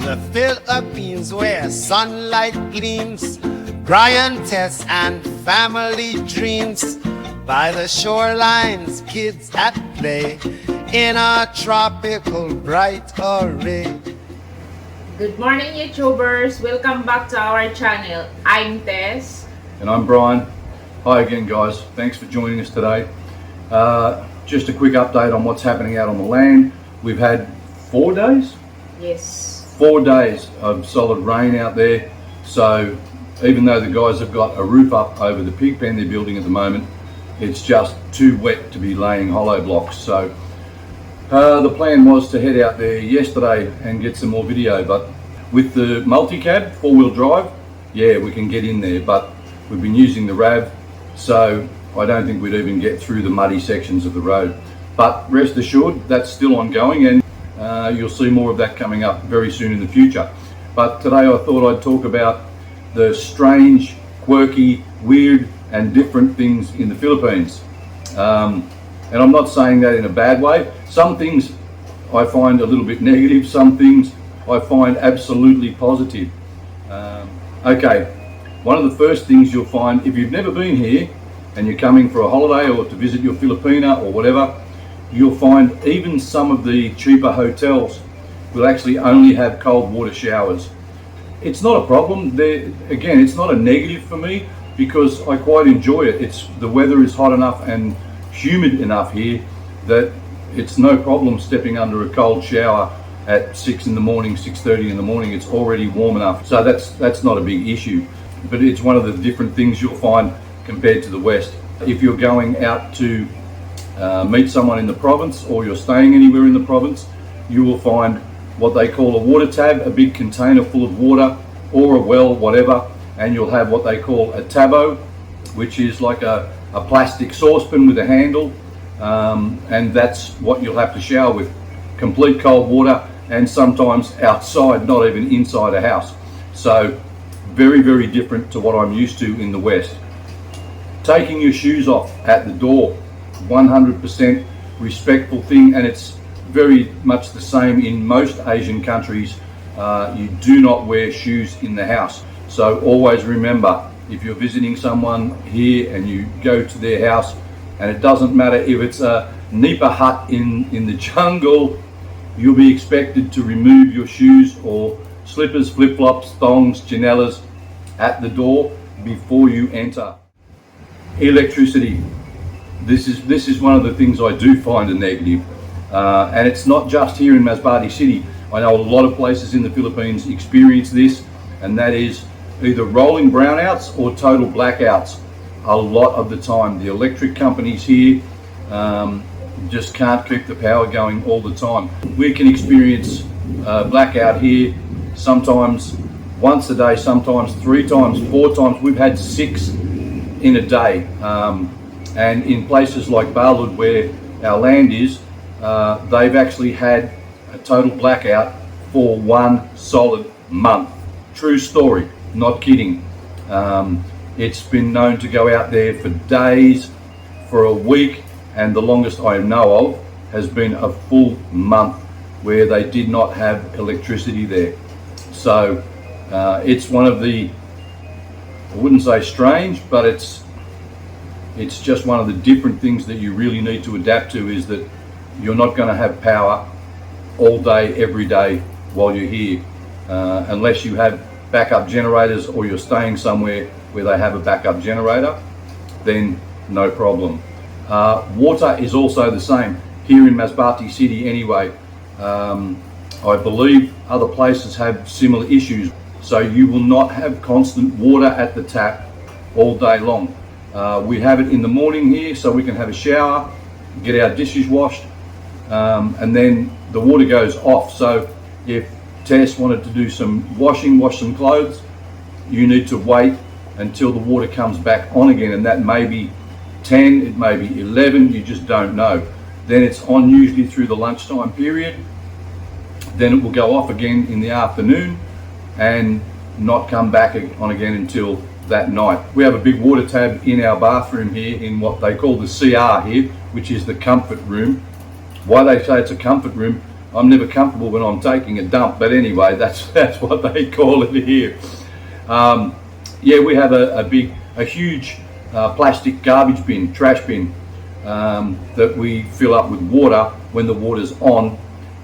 the Philippines where sunlight gleams, Brian Tess and family dreams. By the shorelines, kids at play in a tropical bright array. Good morning, YouTubers. Welcome back to our channel. I'm Tess. And I'm Brian. Hi again, guys. Thanks for joining us today. Just a quick update on what's happening out on the land. We've had 4 days? Yes. 4 days of solid rain out there. So even though the guys have got a roof up over the pig pen they're building at the moment, it's just too wet to be laying hollow blocks. So the plan was to head out there yesterday and get some more video, but with the multi-cab 4-wheel drive, yeah, we can get in there, but we've been using the RAV, so I don't think we'd even get through the muddy sections of the road. But rest assured, that's still ongoing, and you'll see more of that coming up very soon in the future. But today I thought I'd talk about the strange, quirky, weird and different things in the Philippines. And I'm not saying that in a bad way. Some things I find a little bit negative, some things I find absolutely positive. Okay, one of the first things you'll find, if you've never been here and you're coming for a holiday or to visit your Filipina or whatever, you'll find even some of the cheaper hotels will actually only have cold water showers. It's not a problem. Again, it's not a negative for me because I quite enjoy it. The weather is hot enough and humid enough here that it's no problem stepping under a cold shower at 6 in the morning, 6:30 in the morning. It's already warm enough. So that's not a big issue. But it's one of the different things you'll find compared to the West. If you're going out to meet someone in the province or you're staying anywhere in the province, you will find what they call a water tab, a big container full of water, or a well, whatever, and you'll have what they call a tabo, which is like a plastic saucepan with a handle, and that's what you'll have to shower with. Complete cold water, and sometimes outside, not even inside a house. So very, very different to what I'm used to in the West. Taking your shoes off at the door, 100% respectful thing, and it's very much the same in most Asian countries. You do not wear shoes in the house. So always remember, if you're visiting someone here and you go to their house, and it doesn't matter if it's a nipa hut in the jungle, you'll be expected to remove your shoes or slippers, flip-flops, thongs, chanelas at the door before you enter. Electricity. This is one of the things I do find a negative, and it's not just here in Masbate City. I know a lot of places in the Philippines experience this, and that is either rolling brownouts or total blackouts. A lot of the time, the electric companies here just can't keep the power going all the time. We can experience blackout here sometimes once a day, sometimes 3 times, 4 times. We've had 6 in a day, and in places like Balud where our land is, they've actually had a total blackout for 1 solid month. True story, not kidding. It's been known to go out there for days, for a week, and the longest I know of has been a full month where they did not have electricity there. So it's one of the, I wouldn't say strange, but it's just one of the different things that you really need to adapt to, is that you're not going to have power all day, every day while you're here, unless you have backup generators or you're staying somewhere where they have a backup generator, then no problem. Water is also the same here in Masbate City anyway. I believe other places have similar issues, so you will not have constant water at the tap all day long. We have it in the morning here so we can have a shower, get our dishes washed, and then the water goes off. So if Tess wanted to do some washing, wash some clothes, you need to wait until the water comes back on again, and that may be 10, it may be 11, you just don't know. Then it's on usually through the lunchtime period, then it will go off again in the afternoon and not come back on again until that night. We have a big water tab in our bathroom here in what they call the CR here, which is the comfort room. Why they say it's a comfort room, I'm never comfortable when I'm taking a dump, but anyway, that's what they call it here. Yeah, we have a huge plastic garbage bin, trash bin, that we fill up with water when the water's on.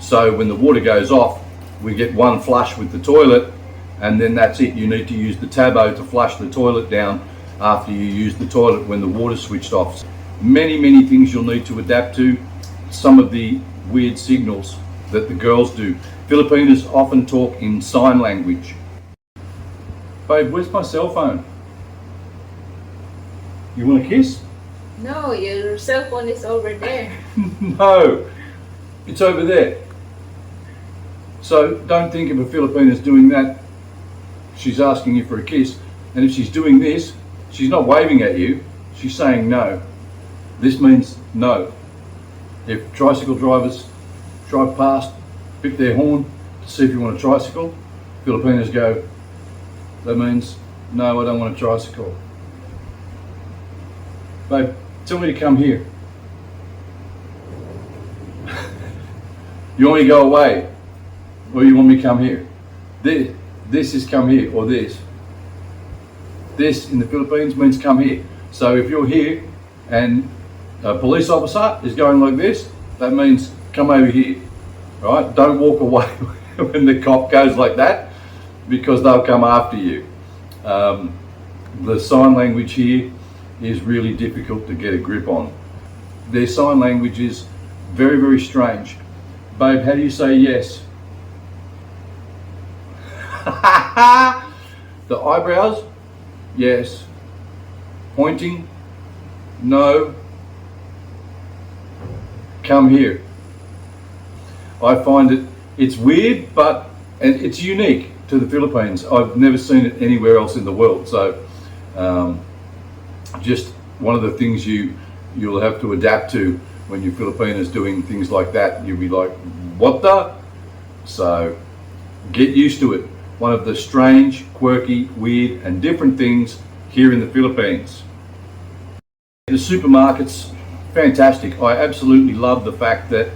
So when the water goes off, we get one flush with the toilet, and then that's it. You need to use the tabbo to flush the toilet down after you use the toilet when the water's switched off. Many things you'll need to adapt to. Some of the weird signals that the girls do. Filipinos often talk in sign language. Babe, where's my cell phone? You want a kiss? No, your cell phone is over there. No, it's over there. So don't think if a Filipina's doing that, she's asking you for a kiss. And if she's doing this, she's not waving at you, she's saying no. This means no. If tricycle drivers drive past, pick their horn to see if you want a tricycle, Filipinos go, that means no, I don't want a tricycle. Babe, tell me to come here. You want me to go away? Or you want me to come here? This is come here, or this. This in the Philippines means come here. So if you're here and a police officer is going like this, that means come over here, right? Don't walk away when the cop goes like that, because they'll come after you. The sign language here is really difficult to get a grip on. Their sign language is very strange. Babe, how do you say yes? The eyebrows, yes. Pointing, no. Come here. I find it's weird, but it's unique to the Philippines. I've never seen it anywhere else in the world. So just one of the things you'll have to adapt to when you're Filipinos doing things like that. You'll be like, what the? So get used to it. One of the strange, quirky, weird and different things here in the Philippines. The supermarkets, fantastic. I absolutely love the fact that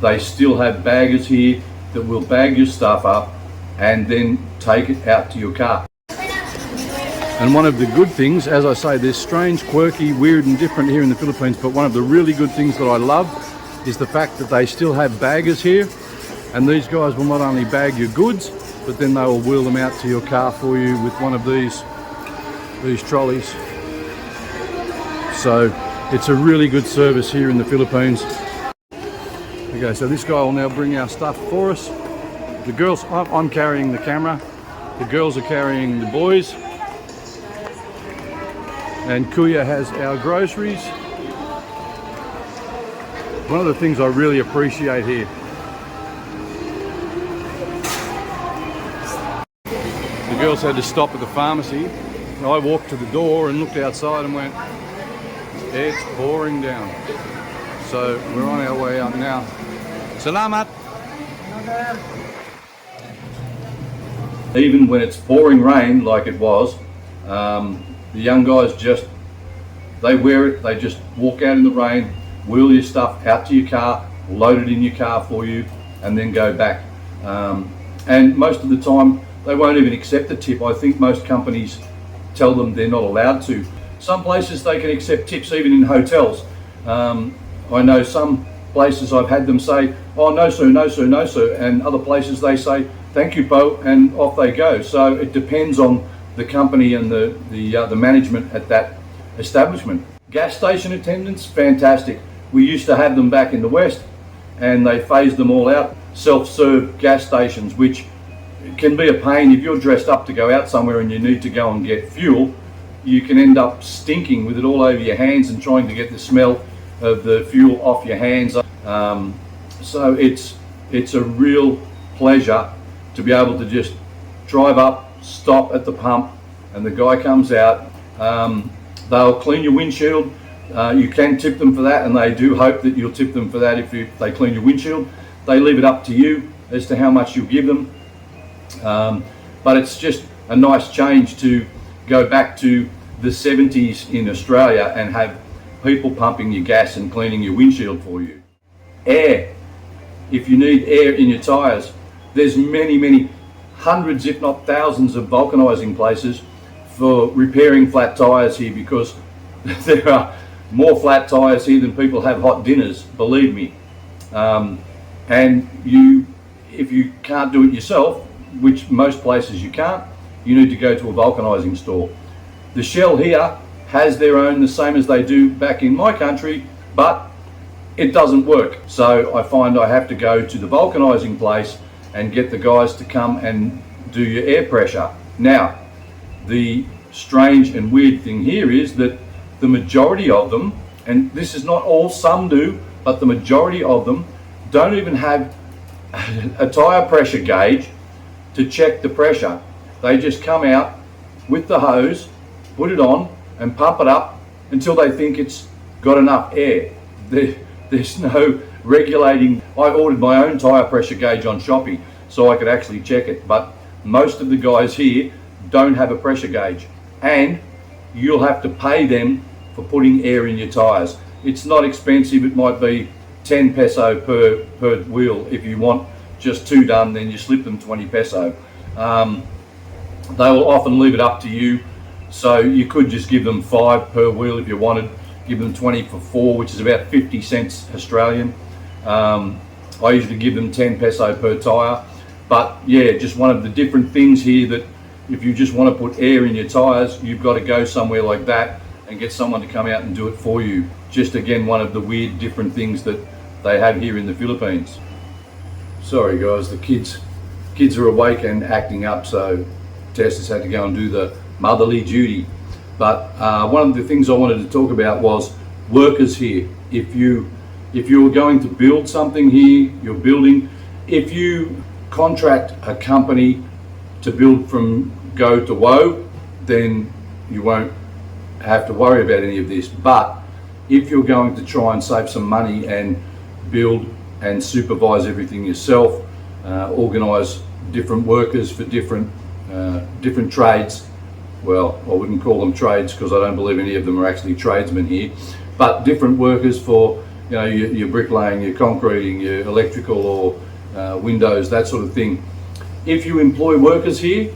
they still have baggers here that will bag your stuff up and then take it out to your car. And one of the good things, as I say, there's strange, quirky, weird and different here in the Philippines, but one of the really good things that I love is the fact that they still have baggers here, and these guys will not only bag your goods, but then they will wheel them out to your car for you with one of these trolleys. So it's a really good service here in the Philippines. Okay, so this guy will now bring our stuff for us. The girls, I'm carrying the camera, the girls are carrying the boys, and Kuya has our groceries. One of the things I really appreciate here, the girls had to stop at the pharmacy, and I walked to the door and looked outside and went, it's pouring down. So we're on our way up now. Salamat! Even when it's pouring rain like it was, the young guys they wear it, they just walk out in the rain, wheel your stuff out to your car, load it in your car for you, and then go back. And most of the time, they won't even accept a tip. I think most companies tell them they're not allowed to. Some places they can accept tips, even in hotels. I know some places I've had them say, oh, no sir, no sir, no sir, and other places they say, thank you, Po, and off they go. So it depends on the company and the management at that establishment. Gas station attendants, fantastic. We used to have them back in the West, and they phased them all out. Self-serve gas stations, which can be a pain if you're dressed up to go out somewhere and you need to go and get fuel. You can end up stinking with it all over your hands and trying to get the smell of the fuel off your hands. So it's a real pleasure to be able to just drive up, stop at the pump, and the guy comes out. They'll clean your windshield. You can tip them for that, and they do hope that you'll tip them for that if they clean your windshield. They leave it up to you as to how much you'll give them. But it's just a nice change to go back to the 70s in Australia and have people pumping your gas and cleaning your windshield for you. Air. if you need air in your tyres. There's many hundreds, if not thousands, of vulcanizing places for repairing flat tyres here, because there are more flat tyres here than people have hot dinners, believe me. And if you can't do it yourself, which most places you can't, you need to go to a vulcanizing store. The Shell here has their own, the same as they do back in my country, but it doesn't work. So I find I have to go to the vulcanizing place and get the guys to come and do your air pressure. Now, the strange and weird thing here is that the majority of them, and this is not all, some do, but the majority of them don't even have a tyre pressure gauge to check the pressure. They just come out with the hose, put it on and pump it up until they think it's got enough air. There's no regulating. I ordered my own tyre pressure gauge on Shopee so I could actually check it, but most of the guys here don't have a pressure gauge, and you'll have to pay them for putting air in your tyres. It's not expensive. It might be 10 peso per wheel. If you want just 2 done, then you slip them 20 peso. They will often leave it up to you, so you could just give them 5 per wheel if you wanted, give them 20 for 4, which is about 50 cents Australian. I usually give them 10 peso per tyre, but yeah, just one of the different things here, that if you just want to put air in your tyres, you've got to go somewhere like that and get someone to come out and do it for you. Just again, one of the weird different things that they have here in the Philippines. Sorry guys, the kids are awake and acting up, so Tess has had to go and do the motherly duty. But one of the things I wanted to talk about was workers here. If you're going to build something here, you're building, if you contract a company to build from go to woe, then you won't have to worry about any of this. But if you're going to try and save some money and build and supervise everything yourself, organise different workers for different trades. Well, I wouldn't call them trades because I don't believe any of them are actually tradesmen here, but different workers for, you know, your bricklaying, your concreting, your electrical, or windows, that sort of thing. If you employ workers here,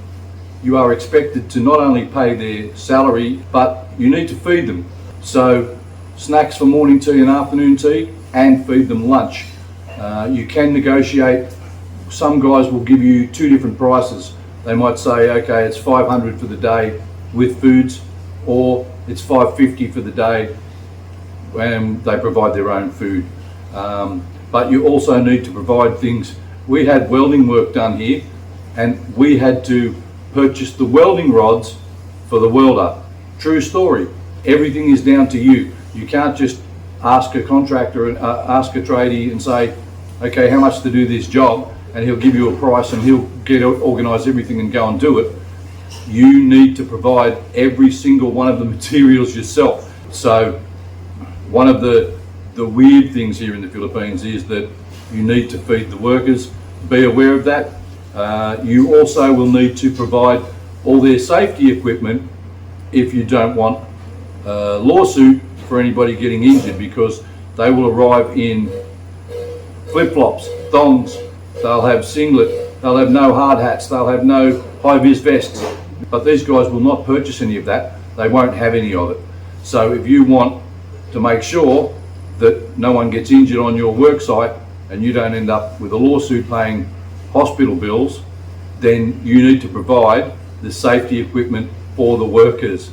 you are expected to not only pay their salary, but you need to feed them. So snacks for morning tea and afternoon tea, and feed them lunch. You can negotiate. Some guys will give you 2 different prices. They might say, okay, it's 500 for the day with foods, or it's 550 for the day, and they provide their own food. But you also need to provide things. We had welding work done here, and we had to purchase the welding rods for the welder. True story. Everything is down to you. You can't just ask a contractor and ask a tradie and say, okay, how much to do this job, and he'll give you a price and he'll organise everything and go and do it. You need to provide every single one of the materials yourself. So one of the weird things here in the Philippines is that you need to feed the workers. Be aware of that. You also will need to provide all their safety equipment if you don't want a lawsuit for anybody getting injured, because they will arrive in flip-flops, thongs, they'll have singlet, they'll have no hard hats, they'll have no high-vis vests. But these guys will not purchase any of that. They won't have any of it. So if you want to make sure that no one gets injured on your work site and you don't end up with a lawsuit paying hospital bills, then you need to provide the safety equipment for the workers.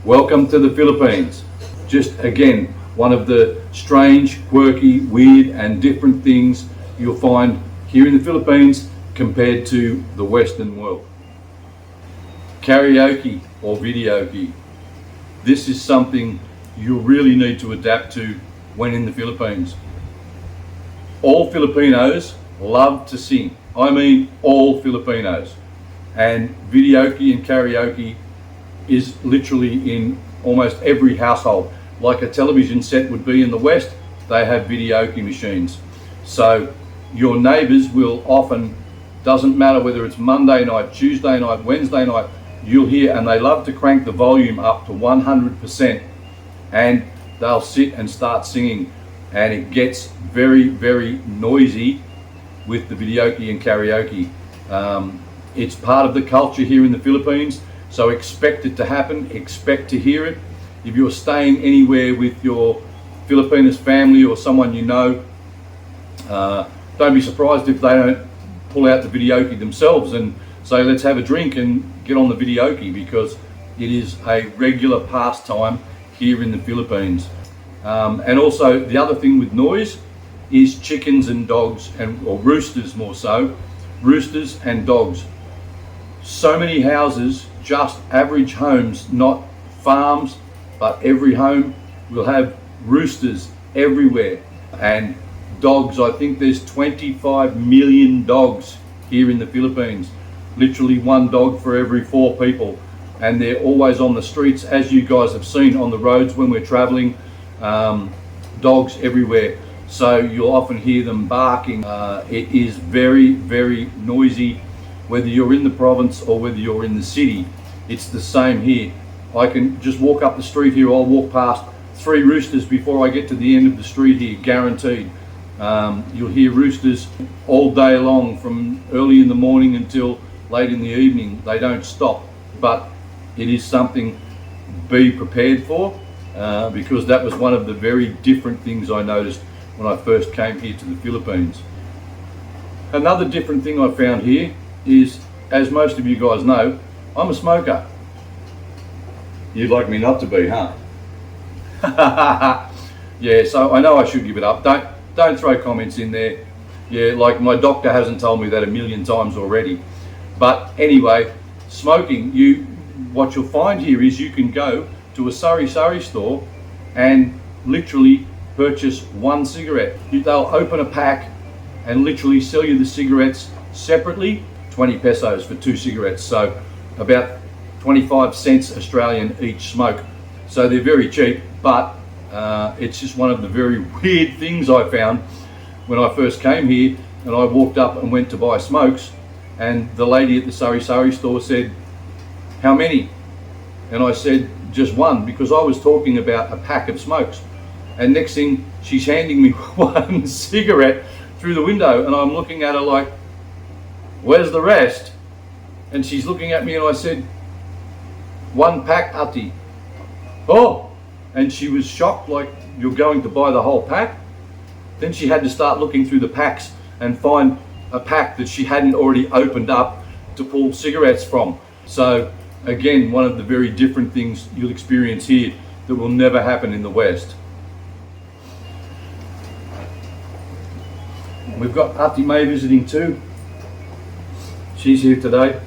Welcome to the Philippines. Just again, one of the strange, quirky, weird and different things you'll find here in the Philippines compared to the Western world. Karaoke or videoke. This is something you really need to adapt to when in the Philippines. All Filipinos love to sing. I mean all Filipinos. And videoke and karaoke is literally in almost every household. Like a television set would be in the West, they have videoke machines. So your neighbours will often, doesn't matter whether it's Monday night, Tuesday night, Wednesday night, you'll hear, and they love to crank the volume up to 100%, and they'll sit and start singing, and it gets very, very noisy with the videoke and karaoke. It's part of the culture here in the Philippines, so expect it to happen, expect to hear it. If you're staying anywhere with your Filipinous family or someone you know, don't be surprised if they don't pull out the videoke themselves and say, let's have a drink and get on the videoke, because it is a regular pastime here in the Philippines. And also the other thing with noise is chickens and dogs, or roosters more so, roosters and dogs. So many houses, just average homes, not farms, but every home will have roosters everywhere. And dogs, I think there's 25 million dogs here in the Philippines. Literally one dog for every 4 people. And they're always on the streets, as you guys have seen on the roads when we're traveling, dogs everywhere. So you'll often hear them barking. It is very, very noisy, whether you're in the province or whether you're in the city. It's the same here. I can just walk up the street here, I'll walk past 3 roosters before I get to the end of the street here, guaranteed. You'll hear roosters all day long, from early in the morning until late in the evening. They don't stop, but it is something be prepared for, because that was one of the very different things I noticed when I first came here to the Philippines. Another different thing I found here is, as most of you guys know, I'm a smoker. You'd like me not to be, huh? Yeah, so I know I should give it up. Don't throw comments in there. Yeah, like my doctor hasn't told me that 1,000,000 times already. But anyway, smoking, what you'll find here is you can go to a sari store and literally purchase 1 cigarette. They'll open a pack and literally sell you the cigarettes separately, 20 pesos for 2 cigarettes. So about 25 cents Australian each smoke. So they're very cheap, but it's just one of the very weird things I found when I first came here, and I walked up and went to buy smokes, and the lady at the sari store said, "How many?" And I said, "Just 1," because I was talking about a pack of smokes. And next thing, she's handing me 1 cigarette through the window, and I'm looking at her like, "Where's the rest?" And she's looking at me, and I said, "1 pack, Ati." "Oh!" And she was shocked, like, "You're going to buy the whole pack?" Then she had to start looking through the packs and find a pack that she hadn't already opened up to pull cigarettes from. So again, one of the very different things you'll experience here that will never happen in the West. We've got Auntie May visiting too. She's here today.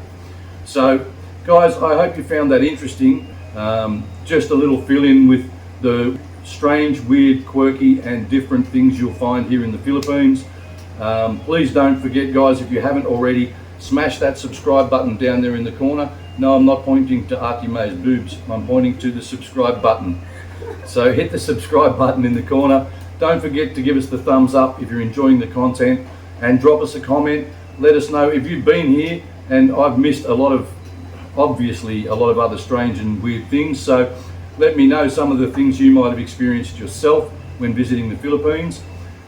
So guys, I hope you found that interesting. Just a little fill-in with the strange, weird, quirky and different things you'll find here in the Philippines. Please don't forget, guys, if you haven't already, smash that subscribe button down there in the corner. No, I'm not pointing to Auntie May's boobs. I'm pointing to the subscribe button. So hit the subscribe button in the corner. Don't forget to give us the thumbs up if you're enjoying the content, and drop us a comment. Let us know if you've been here and I've missed obviously a lot of other strange and weird things. So let me know some of the things you might have experienced yourself when visiting the Philippines.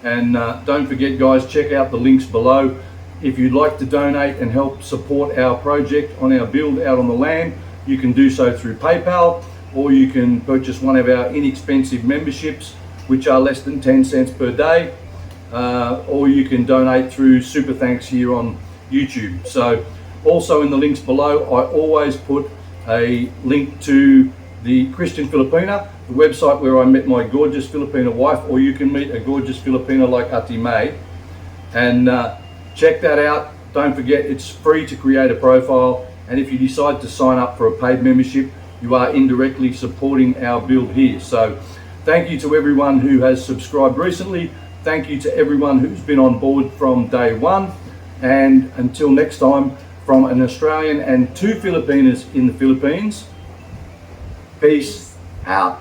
And don't forget, guys, check out the links below. If you'd like to donate and help support our project on our build out on the land, you can do so through PayPal, or you can purchase one of our inexpensive memberships, which are less than 10 cents per day, or you can donate through Super Thanks here on YouTube. So also in the links below, I always put a link to the Christian Filipina, the website where I met my gorgeous Filipina wife, or you can meet a gorgeous Filipina like Auntie May. And check that out. Don't forget, it's free to create a profile, and if you decide to sign up for a paid membership, you are indirectly supporting our build here. So thank you to everyone who has subscribed recently. Thank you to everyone who's been on board from day one. And until next time, from an Australian and 2 Filipinas in the Philippines, peace out.